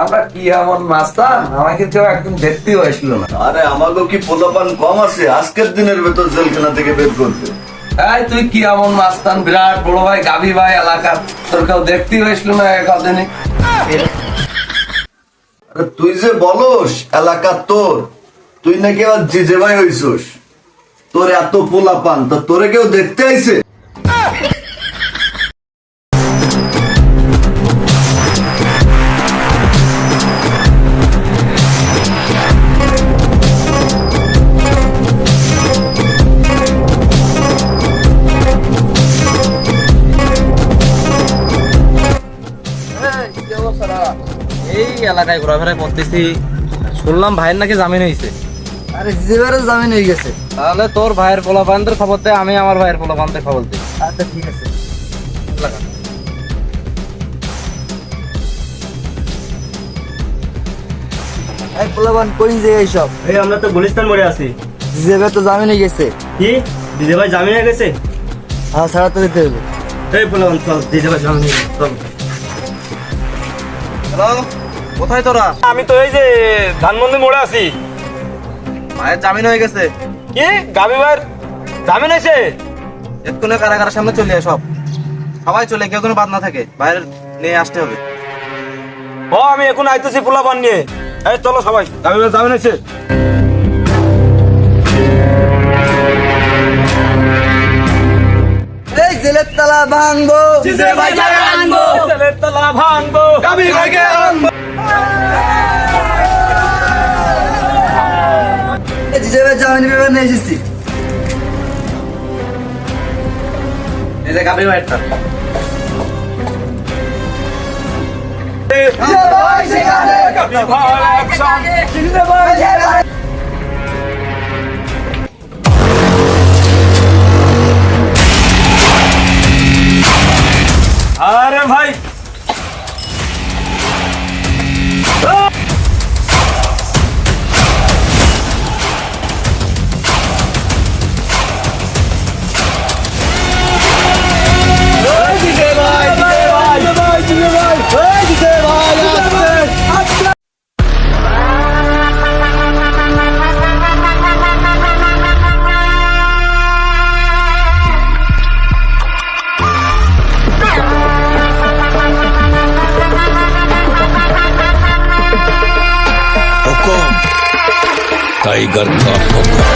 আমরা কি এমন মাস্তান, আমাকে কেউ একদম দেখতেও আসছিল না। আরে আমাকে কি পোলাপান কম আছে? আজকের দিনের ভেতর জেলখানা থেকে বের করবে। এই তুই কি এমন মাস্তান, বিরাট বড় ভাই গাবি ভাই এলাকার, তোর কেউ দেখতেও আসলো না কদিনে। আরে তুই যে বলস এলাকা তোর, তুই নাকি আবার জিজে ভাই হইছস। তোর এত পোলাপান, তো তোরে কেউ দেখতে আইছে? এই এলাকায় ঘোরাফেরা করতেছি, শুনলাম ভাইয়ের নাকি জামিন হয়েছে। আরে জিজেবারও জামিন হয়ে গেছে। তাহলে তোর ভাইয়ের পোলাপানদের খবর দে, আমি আমার ভাইয়ের পোলাপানদের খবর দিই। আচ্ছা ঠিক আছে। এই পোলাপান কই যে এইসব? এই আমরা তো গুলিস্তান মোড়ে আছি। জিজেবার তো জামিন হয়ে গেছে। কি দিদি ভাই জামিন হয়ে গেছে? হ্যাঁ, ছাড়া তো দিতে হবে। এই বললাম চল দিদি ভাই জামিন হয়ে গেছে, চল। হ্যালো, কোথায় তোরা? আমি তো এই যে ধানমন্দির মোড়ে আছি। ভাইয়ের জামিন হয়ে গেছে। কি গাবি ভাইয়ের জামিন হয়েছে? এক্ষুনি কারাগারের সামনে চলে সব, সবাই চলে, কেউ কোনো বাদ না থাকে, বাইরে নিয়ে আসতে হবে। ও আমি এখন আইতেছি পোলাপান নিয়ে। এই চলো সবাই, গাবি ভাইয়ের জামিন হয়েছে। এই জেলের তালা ভাঙবো, জেলের তালা ভাঙবো, গাবি ভাইকে আনবো। জিজেবার জামিন পেপার নিয়ে এসেছি। এই যে গাবি ভাইয়েরটা। গাবি ভাই অ্যাকশন। আরে ভাই हुकुम टाइगर का हुकुम।